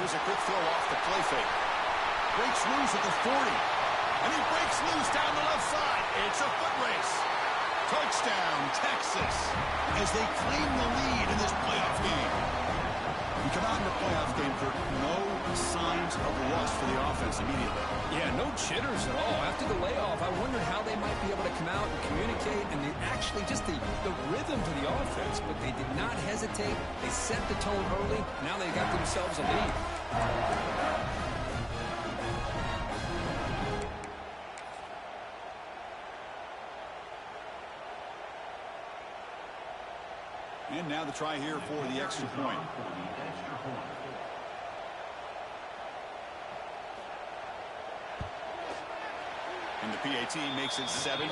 Here's a quick throw off the play fake. Breaks loose at the 40. And he breaks loose down the left side. It's a foot race. Touchdown, Texas, as they claim the lead in this playoff game. You come out in the playoff game for no signs of loss for the offense immediately. Yeah, no jitters at all. After the layoff, I wondered how they might be able to come out and communicate and actually just the rhythm to the offense, but they did not hesitate. They set the tone early. Now they got themselves a lead. And now the try here for the extra point. And the PAT makes it 7-0.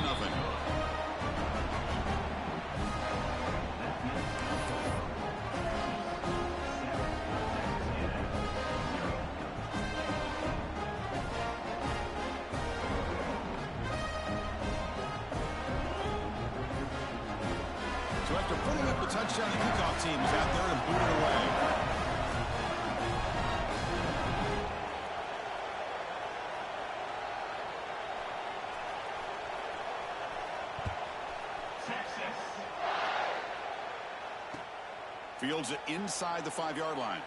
So after putting up the touchdown, the kickoff team is out there and booted away. Fields it inside the 5-yard line.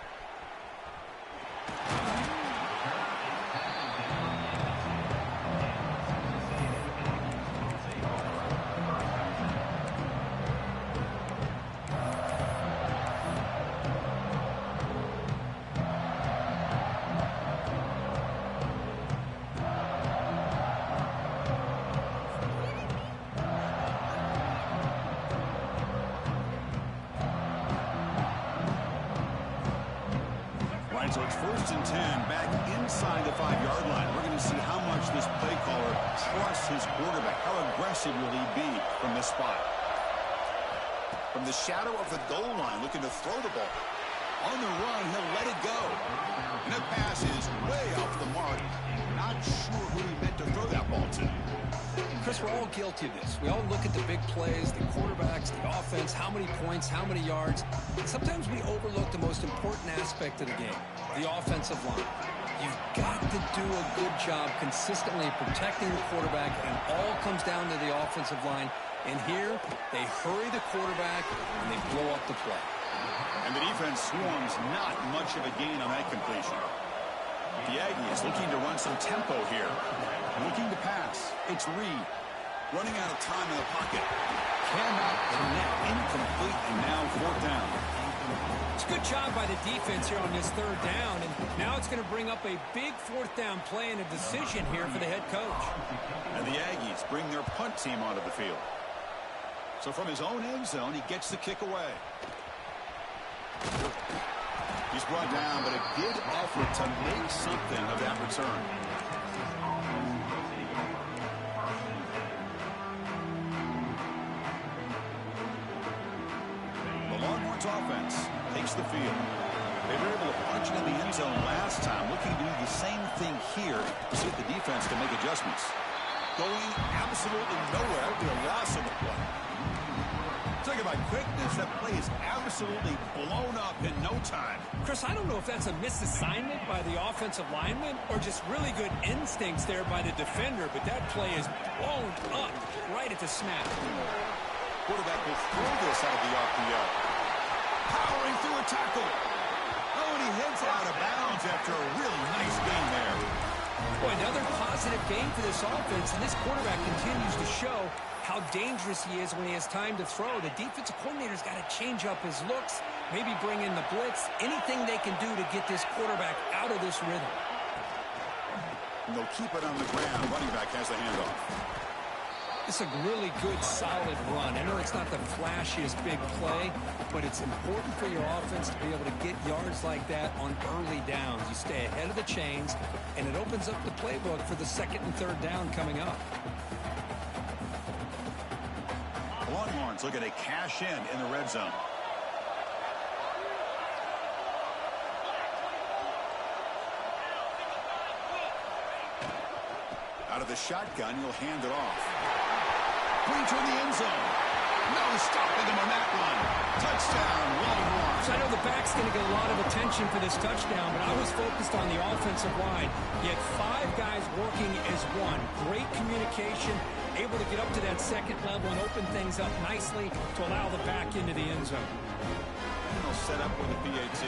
So it's 1st and 10 back inside the 5-yard line. We're going to see how much this play caller trusts his quarterback. How aggressive will he be from this spot? From the shadow of the goal line, looking to throw the ball. On the run, he'll let it go. And that pass is way off the mark. Not sure who he meant to throw that ball to. Chris, we're all guilty of this. We all look at the big plays, the quarterbacks, the offense, how many points, how many yards. And sometimes we overlook the most important aspect of the game, the offensive line. You've got to do a good job consistently protecting the quarterback, and it all comes down to the offensive line. And here, they hurry the quarterback, and they blow up the play. And the defense swarms not much of a gain on that completion. The Aggies looking to run some tempo here. Looking to pass. It's Reed. Running out of time in the pocket. Cannot connect. Incomplete, and now 4th down. It's a good job by the defense here on this 3rd down, and now it's going to bring up a big 4th down play and a decision here for the head coach. And the Aggies bring their punt team onto the field. So from his own end zone, he gets the kick away. He's brought down, but a good effort to make something of that return. The Longhorns offense takes the field. They were able to punch it in the end zone last time, looking to do the same thing here to see if the defense can make adjustments. Going absolutely nowhere, the loss of the play. Talking about quickness, that play is absolutely blown up in no time. Chris, I don't know if that's a misassignment by the offensive lineman or just really good instincts there by the defender, but that play is blown up right at the snap. Quarterback will throw this out of the RPO. Powering through a tackle. Oh, and he heads out of bounds after a really nice game there. Boy, another positive game for this offense, and this quarterback continues to show how dangerous he is when he has time to throw. The defensive coordinator's got to change up his looks, maybe bring in the blitz, anything they can do to get this quarterback out of this rhythm. And they'll keep it on the ground. Running back has the handoff. It's a really good, solid run. I know it's not the flashiest big play, but it's important for your offense to be able to get yards like that on early downs. You stay ahead of the chains, and it opens up the playbook for the 2nd and 3rd down coming up. Longhorns looking to cash in the red zone. Out of the shotgun, he'll hand it off. Breach in the end zone. No stopping him on that one. Touchdown, Longhorns. So I know the back's going to get a lot of attention for this touchdown, but I was focused on the offensive line. He had 5 guys working as one. Great communication, able to get up to that second level and open things up nicely to allow the back into the end zone. And they'll set up with a PAT.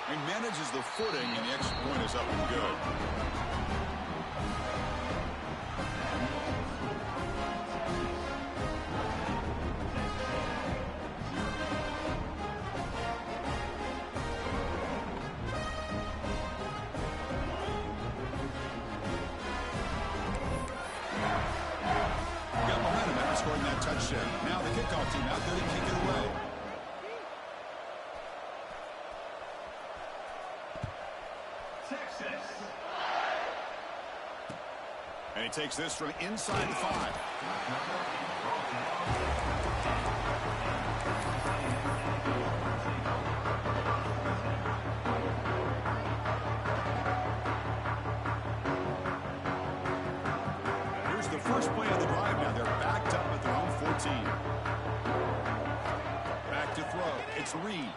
He manages the footing, and the extra point is up and good. Got momentum after scoring that touchdown. Now the kickoff team out there to kick it away. And he takes this from inside the 5. Here's the first play of the drive now. They're backed up at their own 14. Back to throw. It's Reed.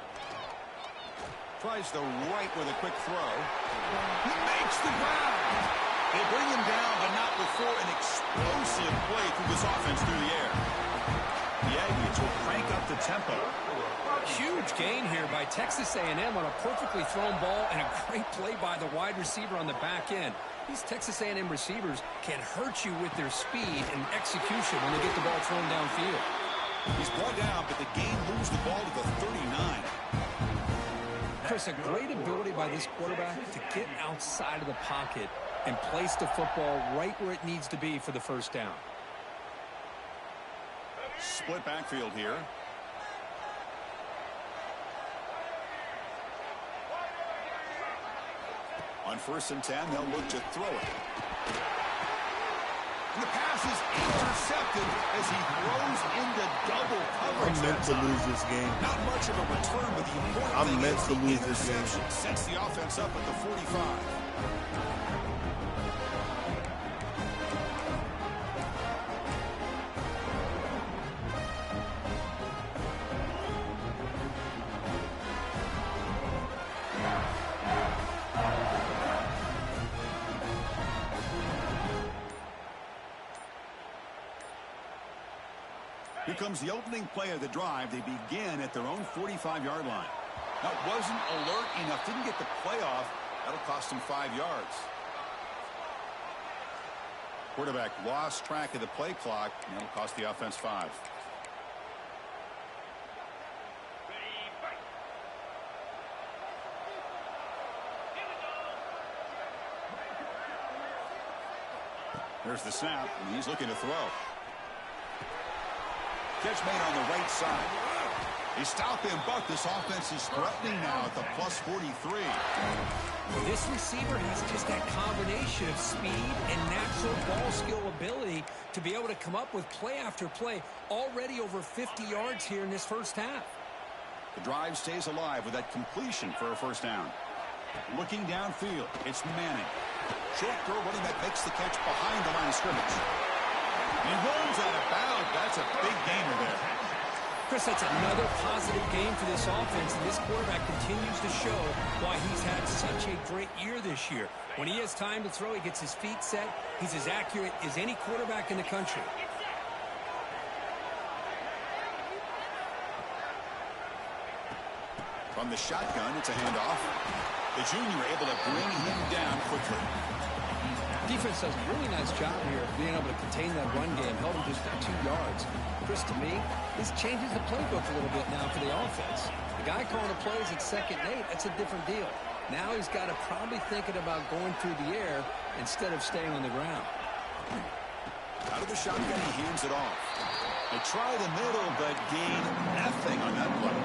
Tries the right with a quick throw. He makes the ground. They bring him down, but not before an explosive play through this offense through the air. The Aggies will crank up the tempo. Huge gain here by Texas A&M on a perfectly thrown ball and a great play by the wide receiver on the back end. These Texas A&M receivers can hurt you with their speed and execution when they get the ball thrown downfield. He's brought down, but the game moves the ball to the 39. Chris, a great ability by this quarterback to get outside of the pocket and place the football right where it needs to be for the first down. Split backfield here. On 1st and 10, they'll look to throw it. And the pass is intercepted as he throws into double coverage. I'm meant to lose this game. Not much of a return, but the important thing meant is to the lose this game. interception sets the offense up at the 45. Here comes the opening play of the drive. They begin at their own 45-yard line. That wasn't alert enough. Didn't get the play off. That'll cost him 5 yards. Quarterback lost track of the play clock, and that'll cost the offense 5. There's the snap, and he's looking to throw. Catch made on the right side. They stop him, but this offense is threatening now at the plus 43. This receiver has just that combination of speed and natural ball skill ability to be able to come up with play after play. Already over 50 yards here in this first half. The drive stays alive with that completion for a first down. Looking downfield, it's Manning. Short throw, running back makes the catch behind the line of scrimmage. He runs out of bounds. That's a big gainer there. Chris, that's another positive game for this offense, and this quarterback continues to show why he's had such a great year this year. When he has time to throw, he gets his feet set. He's as accurate as any quarterback in the country. From the shotgun, it's a handoff. The junior able to bring him down quickly. Defense does a really nice job here of being able to contain that run game, held him just at 2 yards. Chris, to me, this changes the playbook a little bit now for the offense. The guy calling the plays at 2nd and 8, that's a different deal. Now he's got to probably thinking about going through the air instead of staying on the ground. Out of the shotgun, he hands it off. They try the middle, but gain nothing on that play.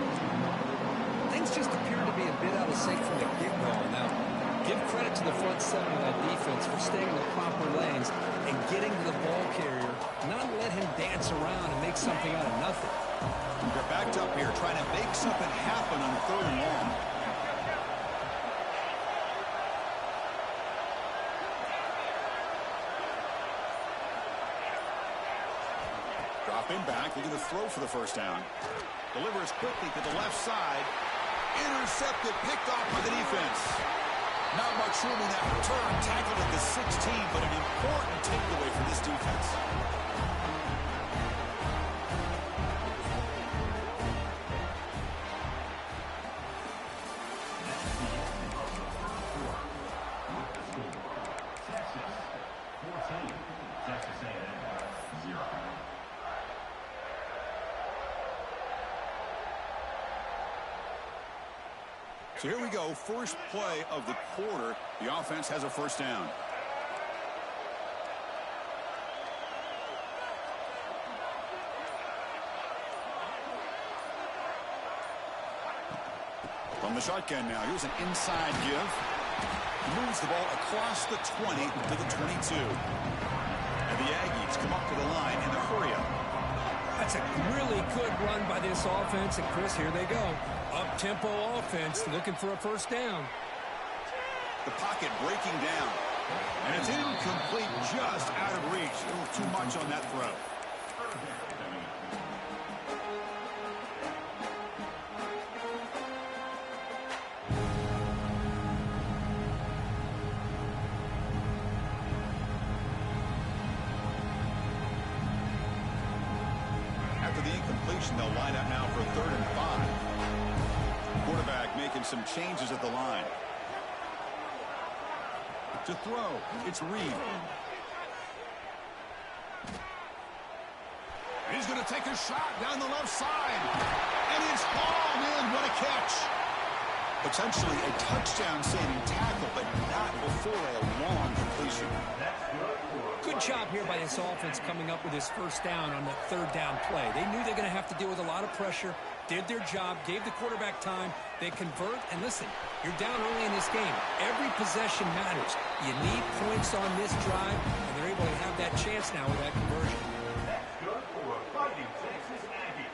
Things just appear to be a bit out of sync from the get-go. Now, give credit to the front seven of that defense for staying in the proper lanes and getting to the ball carrier, not let him dance around and make something out of nothing. They're backed up here, trying to make something happen on 3rd and long. Dropping back, looking to throw for the first down. Delivers quickly to the left side. Intercepted, picked off by the defense. Not much room in that return. Tackled at the 16, but an important takeaway for this defense. So here we go, first play of the quarter. The offense has a first down. From the shotgun now, here's an inside give. Moves the ball across the 20 to the 22. And the Aggies come up to the line in the hurry-up. That's a really good run by this offense, and Chris, here they go. Up-tempo offense looking for a first down. The pocket breaking down. And it's incomplete, just out of reach. A little too much on that throw. After the incompletion, they'll line up now for 3rd and 5. Quarterback making some changes at the line. To throw, it's Reed. He's going to take a shot down the left side. And it's hauled in. What a catch. Potentially a touchdown-saving tackle, but not before a long completion. Good job here by this offense coming up with his first down on the 3rd down play. They knew they were going to have to deal with a lot of pressure, did their job, gave the quarterback time. They convert, and listen, you're down early in this game. Every possession matters. You need points on this drive, and they're able to have that chance now with that conversion. That's good for a Fighting Texas Aggie.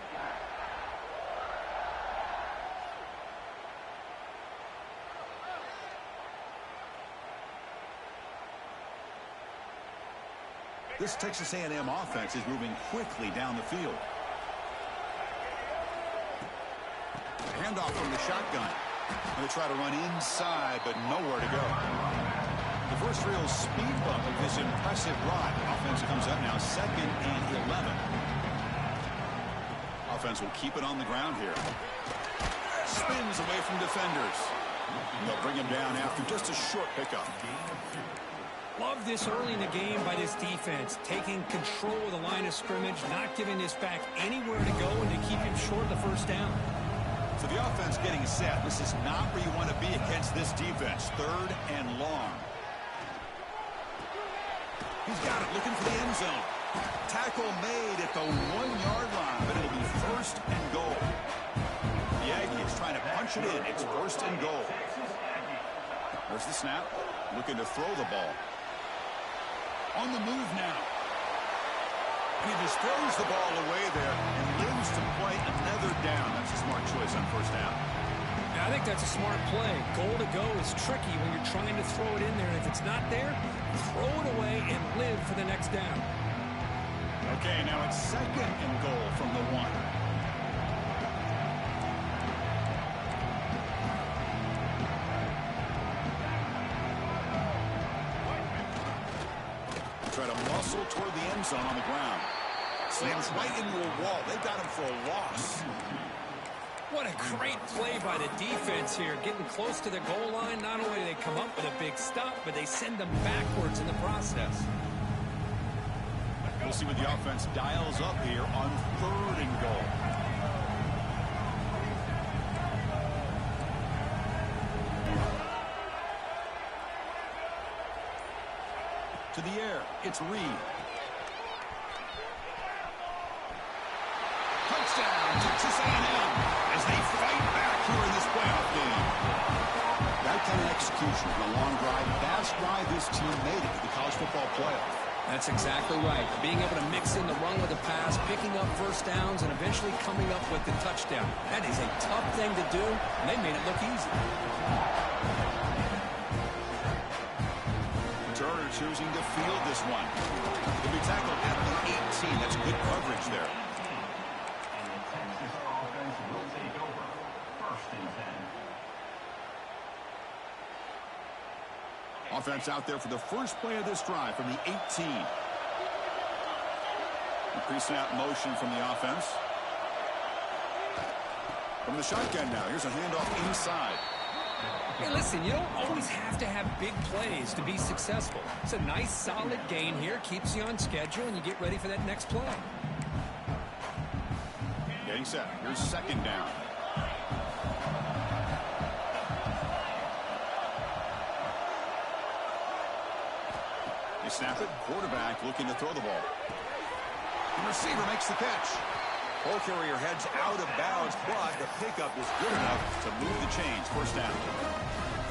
This Texas A&M offense is moving quickly down the field. Handoff from the shotgun. Going to try to run inside, but nowhere to go. The first real speed bump of this impressive run. Offense comes up now 2nd and 11. Offense will keep it on the ground here. Spins away from defenders. They'll bring him down after just a short pickup. Love this early in the game by this defense, taking control of the line of scrimmage, not giving this back anywhere to go, and to keep him short of the first down. So the offense getting set. This is not where you want to be against this defense. 3rd and long. He's got it, looking for the end zone. Tackle made at the 1-yard line, but it'll be 1st and goal. The Aggies trying to punch it in. It's 1st and goal. There's the snap. Looking to throw the ball. On the move now. And he just throws the ball away there and lives to play another down. That's a smart choice on 1st down. Yeah, I think that's a smart play. Goal to go is tricky when you're trying to throw it in there. And if it's not there, throw it away and live for the next down. Okay, now it's 2nd and goal from the 1. Try to muscle toward the end zone on the ground. Slams right into a wall. They got him for a loss. What a great play by the defense here. Getting close to the goal line. Not only do they come up with a big stop, but they send them backwards in the process. We'll see what the offense dials up here on 3rd and goal. To the air, it's Reed. execution on a long drive. That's why this team made it to the college football playoff. That's exactly right. Being able to mix in the run with the pass, picking up first downs, and eventually coming up with the touchdown. That is a tough thing to do, and they made it look easy. Turner choosing to field this one. He'll be tackled at the 18. That's good coverage there. And the Texas offense will take over. 1st and 10. Offense out there for the first play of this drive from the 18. Pre-snap motion from the offense. From the shotgun now. Here's a handoff inside. Hey, listen, you don't always have to have big plays to be successful. It's a nice, solid gain here. Keeps you on schedule, and you get ready for that next play. Getting set. Here's 2nd down. They snap it. Quarterback looking to throw the ball. The receiver makes the catch. Ball carrier heads out of bounds, but the pickup is good enough to move the chains. 1st down.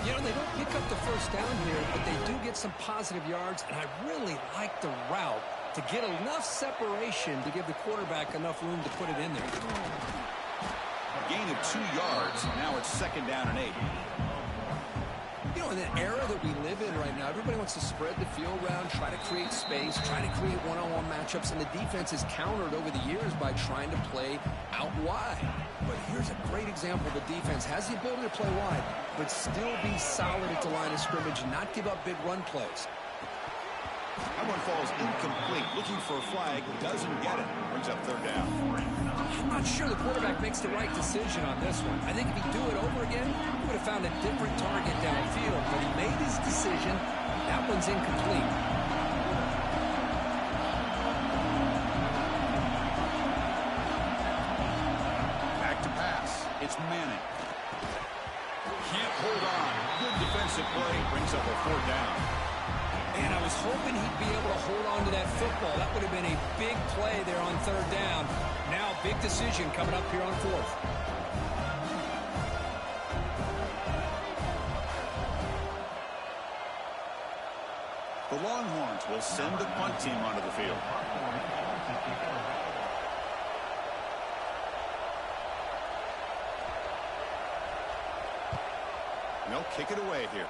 You know, they don't pick up the first down here, but they do get some positive yards, and I really like the route to get enough separation to give the quarterback enough room to put it in there. Gain of 2 yards. Now it's 2nd down and 8. You know, in the era that we live in right now, everybody wants to spread the field around, try to create space, try to create one-on-one matchups, and the defense is countered over the years by trying to play out wide. But here's a great example. The defense has the ability to play wide, but still be solid at the line of scrimmage and not give up big run plays. That one falls incomplete. Looking for a flag. Doesn't get it. Brings up 3rd down. I'm not sure the quarterback makes the right decision on this one. I think if he'd do it over again, he would have found a different target downfield. But he made his decision. That one's incomplete. Back to pass. It's Manning. Can't hold on. Good defensive play. Brings up a 4th down. And I was hoping he'd be able to hold on to that football. That would have been a big play there on 3rd down. Now, big decision coming up here on 4th. The Longhorns will send the punt team onto the field. They'll kick it away here.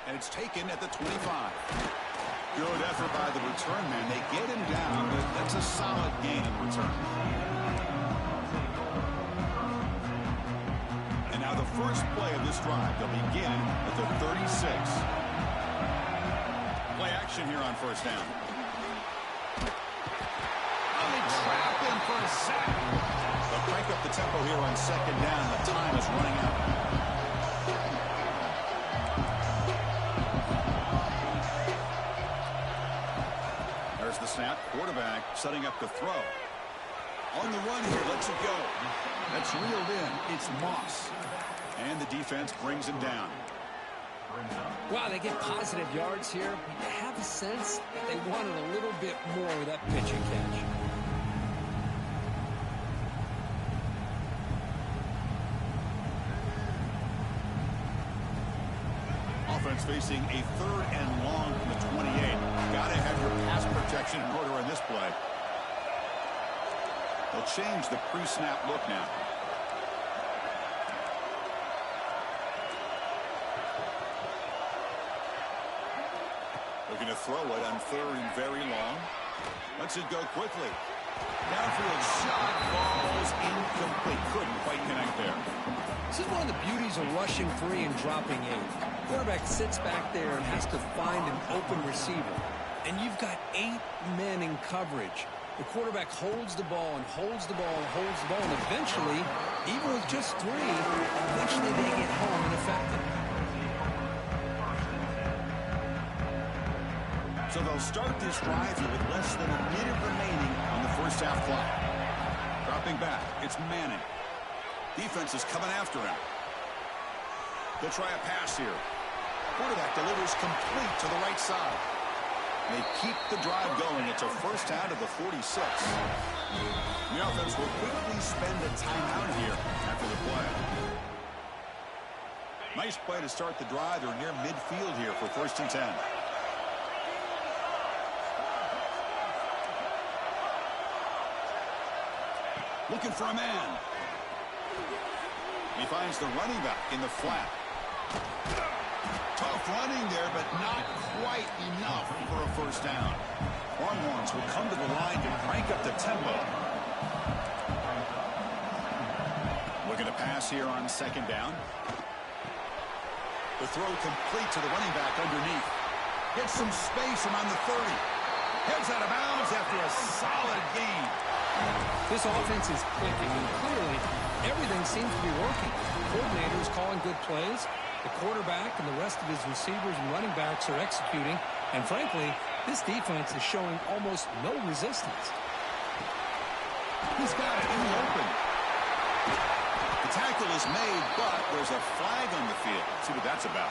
And it's taken at the 25. Good effort by the return man. They get him down, but that's a solid gain in return. And now the first play of this drive. They'll begin at the 36. Play action here on 1st down. Oh, they trap him for a sack. They'll crank up the tempo here on 2nd down. The time is running out. The snap, quarterback setting up the throw. On the run here, lets it go. That's reeled in. It's Moss. And the defense brings him down. Wow, they get positive yards here. You have a sense that they wanted a little bit more with that pitch and catch. Offense facing a 3rd and long from the 28. Gotta have your pass protection in order in this play. They'll change the pre-snap look now. Looking to throw it on 3rd and very long. Lets it go quickly. Downfield shot falls incomplete. Couldn't quite connect there. This is one of the beauties of rushing 3 and dropping 8. Quarterback sits back there and has to find an open receiver. And you've got 8 men in coverage. The quarterback holds the ball and holds the ball and holds the ball. And eventually, even with just 3, eventually they get home and effective. So they'll start this drive here with less than a minute remaining on the 1st half clock. Dropping back, it's Manning. Defense is coming after him. They'll try a pass here. Quarterback delivers complete to the right side. They keep the drive going. It's a 1st down to the 46. The offense will quickly spend a timeout here after the play. Nice play to start the drive. They're near midfield here for 1st and 10. Looking for a man. He finds the running back in the flat. Tough running there, but not quite enough for a 1st down. Longhorns will come to the line to crank up the tempo. Looking to pass here on 2nd down. The throw complete to the running back underneath. Gets some space around the 30. Heads out of bounds after a solid gain. This offense is clicking, and clearly everything seems to be working. The coordinator is calling good plays. The quarterback and the rest of his receivers and running backs are executing. And frankly, this defense is showing almost no resistance. He's got it in the open. The tackle is made, but there's a flag on the field. Let's see what that's about.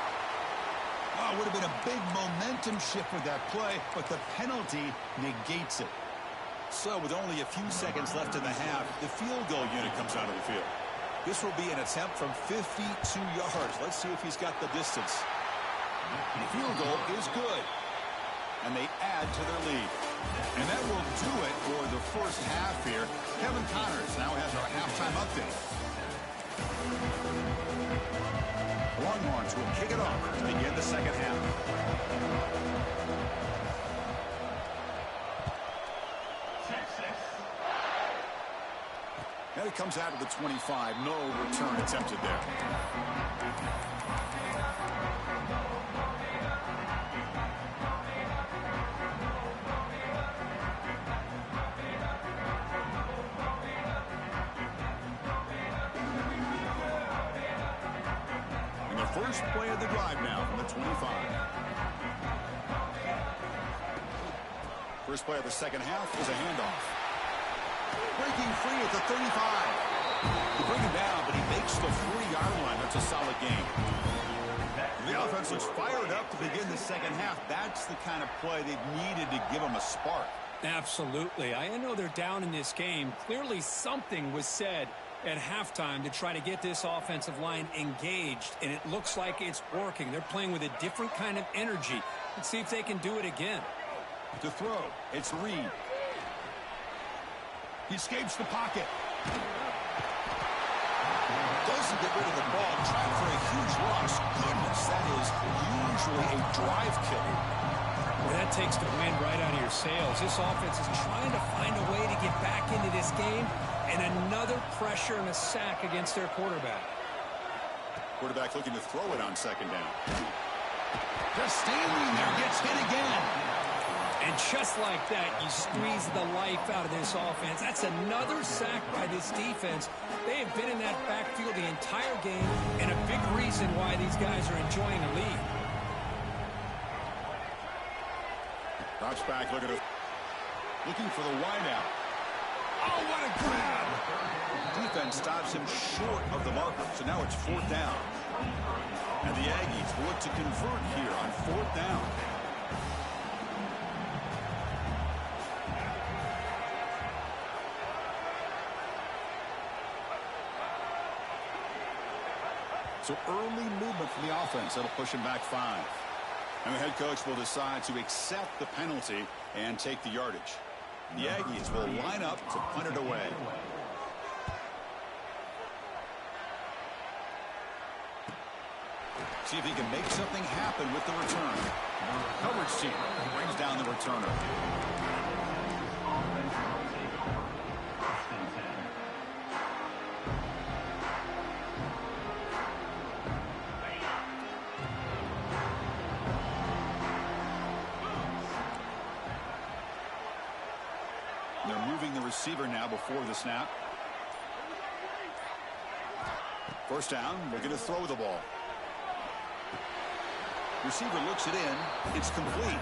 Oh, it would have been a big momentum shift with that play, but the penalty negates it. So with only a few seconds left in the half, the field goal unit comes out of the field. This will be an attempt from 52 yards. Let's see if he's got the distance. The field goal is good. And they add to their lead. And that will do it for the 1st half here. Kevin Connors now has our halftime update. Longhorns will kick it off to begin the 2nd half. And it comes out of the 25. No return attempted there. And the first play of the drive now from the 25. First play of the 2nd half is a handoff. Breaking free at the 35. They bring him down, but he makes the 40-yard line. That's a solid game. The offense looks fired up to begin the 2nd half. That's the kind of play they've needed to give them a spark. Absolutely. I know they're down in this game. Clearly something was said at halftime to try to get this offensive line engaged, and it looks like it's working. They're playing with a different kind of energy. Let's see if they can do it again. To throw, it's Reed. He escapes the pocket. Doesn't get rid of the ball. Trying for a huge loss. Goodness, that is usually a drive killer. Well, that takes the wind right out of your sails. This offense is trying to find a way to get back into this game, and another pressure and a sack against their quarterback. Quarterback looking to throw it on 2nd down. Just standing there, gets hit again. And just like that, you squeeze the life out of this offense. That's another sack by this defense. They have been in that backfield the entire game, and a big reason why these guys are enjoying a lead. Drops back, looking for the wideout. Oh, what a grab! Defense stops him short of the marker, so now it's 4th down. And the Aggies will look to convert here on 4th down. So early movement from the offense. That'll push him back 5. And the head coach will decide to accept the penalty and take the yardage. The Aggies will line up to punt it away. See if he can make something happen with the return. Coverage team brings down the returner. They're moving the receiver now before the snap. 1st down, looking to throw the ball. Receiver looks it in. It's complete.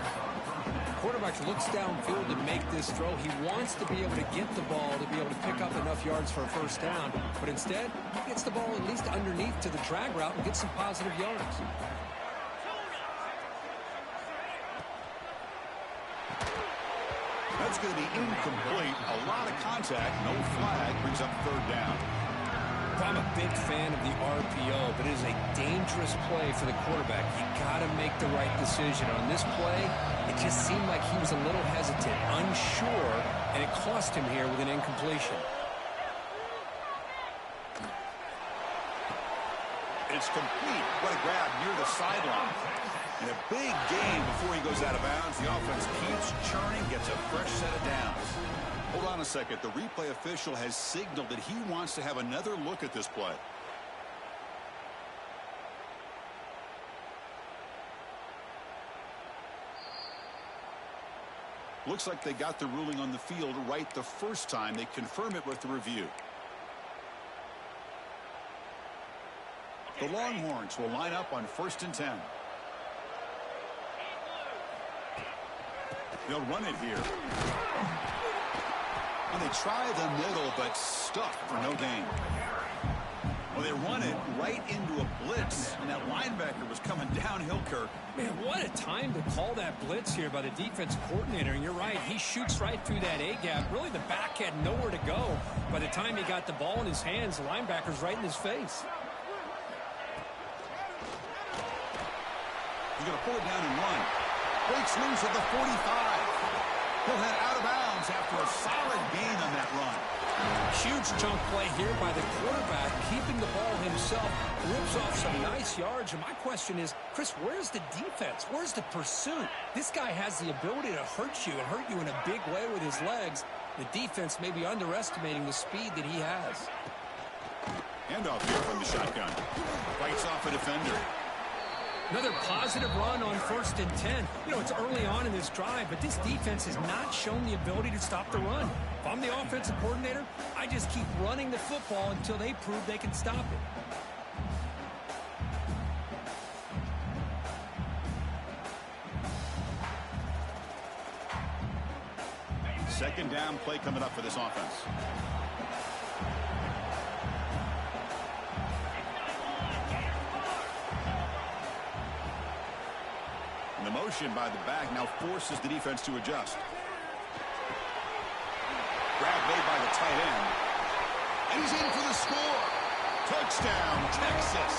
Quarterback looks downfield to make this throw. He wants to be able to get the ball to be able to pick up enough yards for a 1st down. But instead, he gets the ball at least underneath to the drag route and gets some positive yards. That's going to be incomplete. A lot of contact. No flag. Brings up 3rd down. I'm a big fan of the RPO, but it is a dangerous play for the quarterback. You got to make the right decision. On this play, it just seemed like he was a little hesitant, unsure, and it cost him here with an incompletion. It's complete. What a grab near the sideline. And a big gain before he goes out of bounds. The offense keeps churning, gets a fresh set of downs. Hold on a second. The replay official has signaled that he wants to have another look at this play. Looks like they got the ruling on the field right the first time. They confirm it with the review. The Longhorns will line up on 1st and 10. They'll run it here. And they try the middle, but stuffed for no gain. Well, they run it right into a blitz, and that linebacker was coming downhill, Kirk. Man, what a time to call that blitz here by the defense coordinator. And you're right, he shoots right through that A-gap. Really, the back had nowhere to go. By the time he got the ball in his hands, the linebacker's right in his face. He's going to pull it down and run. Breaks loose at the 45. He'll head out of bounds after a solid gain on that run. Huge chunk play here by the quarterback, keeping the ball himself, rips off some nice yards. And my question is, Chris, where's the defense? Where's the pursuit? This guy has the ability to hurt you and hurt you in a big way with his legs. The defense may be underestimating the speed that he has. Handoff here from the shotgun. Fights off a defender. Another positive run on 1st and 10. You know, it's early on in this drive, but this defense has not shown the ability to stop the run. If I'm the offensive coordinator, I just keep running the football until they prove they can stop it. Second down play coming up for this offense. The motion by the back now forces the defense to adjust. Grab made by the tight end. And he's in for the score. Touchdown, Texas.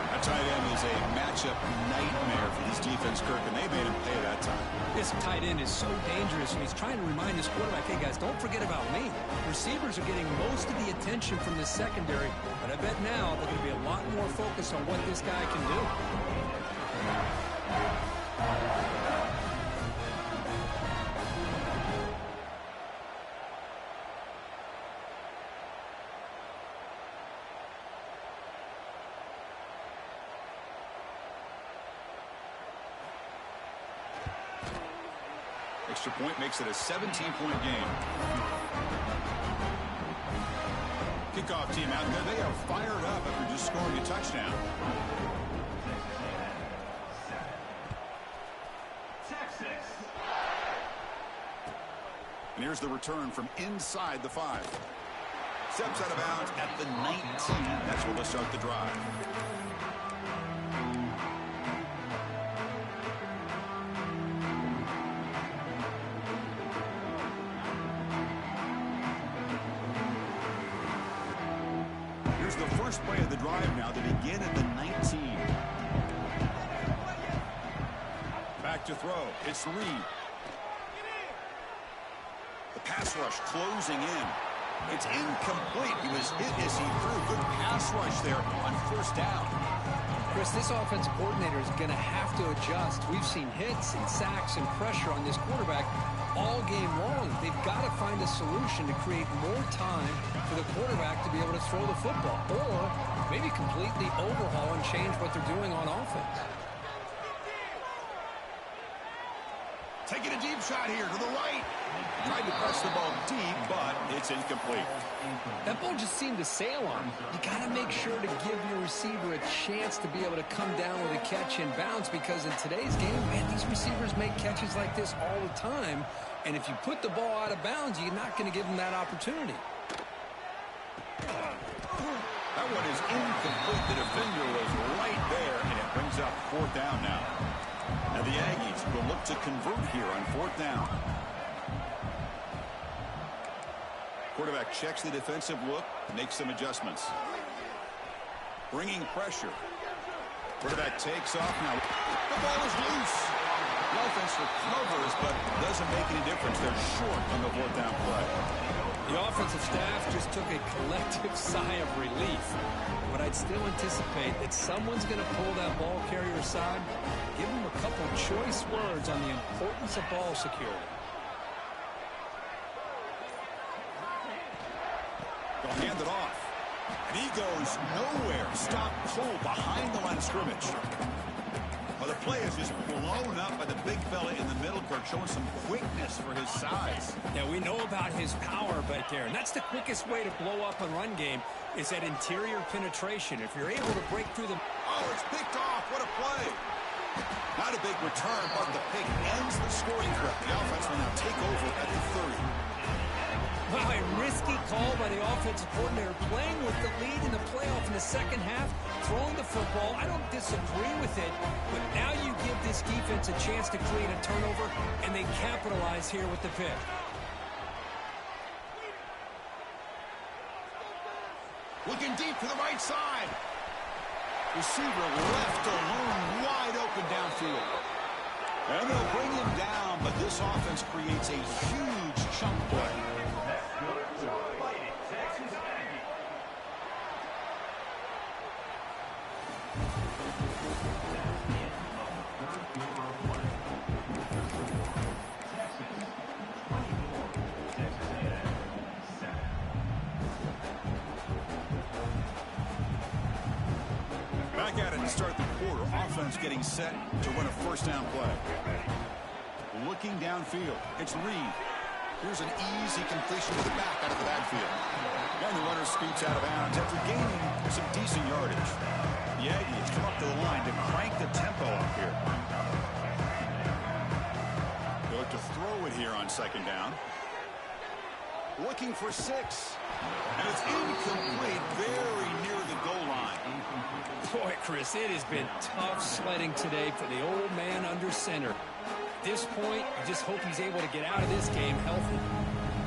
That tight end is a matchup nightmare for this defense, Kirk, and they made him pay that time. This tight end is so dangerous, and he's trying to remind his quarterback, hey, guys, don't forget about me. Receivers are getting most of the attention from the secondary, but I bet now they're going to be a lot more focused on what this guy can do. Extra point makes it a 17-point game. Kickoff team out there. They are fired up after just scoring a touchdown. And here's the return from inside the 5. Steps out of bounds at the 19. That's where they'll start the drive. Here's the first play of the drive now. They begin at the 19. Back to throw. It's Reed. The pass rush closing in. It's incomplete. He was hit as he threw. Good pass rush there on 1st down. Chris, this offensive coordinator is going to have to adjust. We've seen hits and sacks and pressure on this quarterback all game long. They've got to find a solution to create more time for the quarterback to be able to throw the football, or maybe completely overhaul and change what they're doing on offense. Taking a deep shot here to the right. Tried to press the ball deep, but it's incomplete. That ball just seemed to sail on. You got to make sure to give your receiver a chance to be able to come down with a catch and bounce, because in today's game, man, these receivers make catches like this all the time. And if you put the ball out of bounds, you're not going to give them that opportunity. That one is incomplete. The defender was right there, and it brings up 4th down now. Now the Aggies will look to convert here on 4th down. Quarterback checks the defensive look, makes some adjustments. Bringing pressure. Quarterback takes off now. The ball is loose. The offense recovers, but doesn't make any difference. They're short on the fourth down play. The offensive staff just took a collective sigh of relief. But I'd still anticipate that someone's going to pull that ball carrier aside, give him a couple choice words on the importance of ball security. They'll hand it off. And he goes nowhere. Stop pull behind the line of scrimmage. Well, the play is just blown up by the big fella in the middle, Kirk, showing some quickness for his size. Yeah, we know about his power back there, and that's the quickest way to blow up a run game is that interior penetration. If you're able to break through the... Oh, it's picked off. What a play. Not a big return, but the pick ends the scoring threat. The offense will now take over at the 30. Wow, a risky call by the offensive coordinator, playing with the lead in the playoff in the second half, throwing the football. I don't disagree with it, but now you give this defense a chance to create a turnover, and they capitalize here with the pick. Looking deep to the right side. Receiver left alone, wide open downfield. And they'll bring him down, but this offense creates a huge chunk play. Back at it to start the quarter. Offense getting set to run a first down play. Looking downfield. It's Reed. Here's an easy completion to the back out of the backfield. And the runner scoots out of bounds after gaining some decent yardage. The Aggies come up to the line to crank the tempo up here. They look to throw it here on second down. Looking for 6. And it's incomplete, very near the goal line. Boy, Chris, it has been tough sledding today for the old man under center. At this point, you just hope he's able to get out of this game healthy.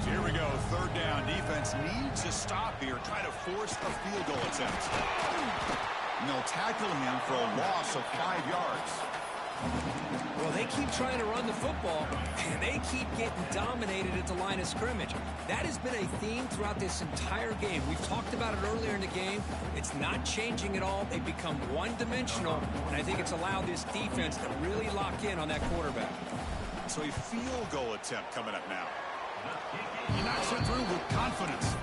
So here we go, third down. Defense needs to stop here, try to force a field goal attempt. And they'll tackle him for a loss of 5 yards. Well, they keep trying to run the football, and they keep getting dominated at the line of scrimmage. That has been a theme throughout this entire game. We've talked about it earlier in the game. It's not changing at all. They've become one-dimensional, and I think it's allowed this defense to really lock in on that quarterback. So a field goal attempt coming up now. He knocks it through with confidence.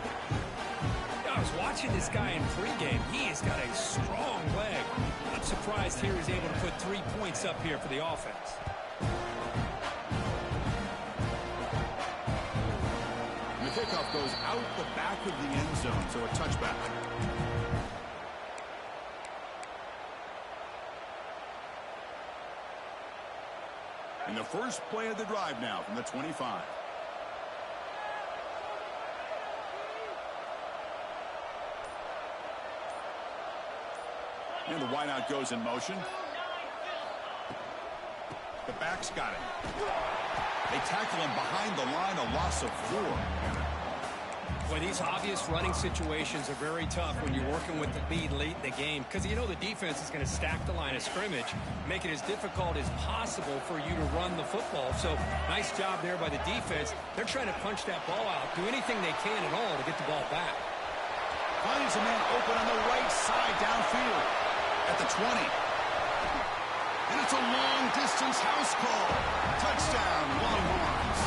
I was watching this guy in pregame. He has got a strong leg. I'm surprised here he's able to put 3 points up here for the offense. And the kickoff goes out the back of the end zone, so a touchback. And the first play of the drive now from the 25. And the wideout goes in motion. The back's got him. They tackle him behind the line, a loss of 4. Boy, these obvious running situations are very tough when you're working with the lead late in the game, because you know the defense is going to stack the line of scrimmage, make it as difficult as possible for you to run the football. So nice job there by the defense. They're trying to punch that ball out, do anything they can at all to get the ball back. Finds a man open on the right side downfield at the 20. And it's a long-distance house call. Touchdown, Longhorns.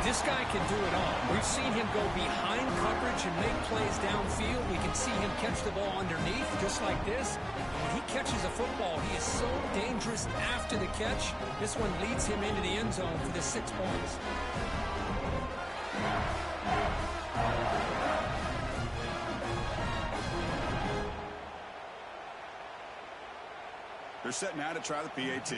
This guy can do it all. We've seen him go behind coverage and make plays downfield. We can see him catch the ball underneath just like this. And when he catches a football, he is so dangerous after the catch. This one leads him into the end zone for the 6 points. They're set now to try the PAT.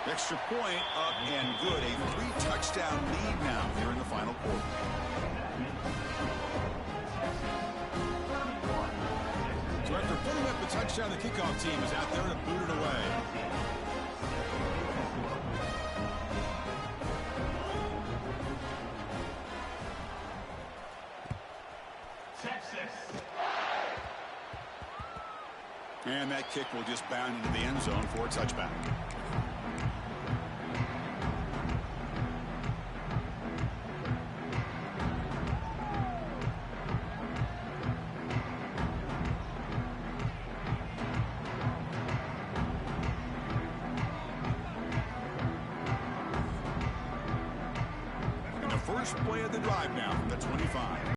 Extra point up and good. A 3-touchdown lead now here in the final quarter. So after putting up a touchdown, the kickoff team is out there to boot it away. And that kick will just bound into the end zone for a touchback. And the first play of the drive now from the 25.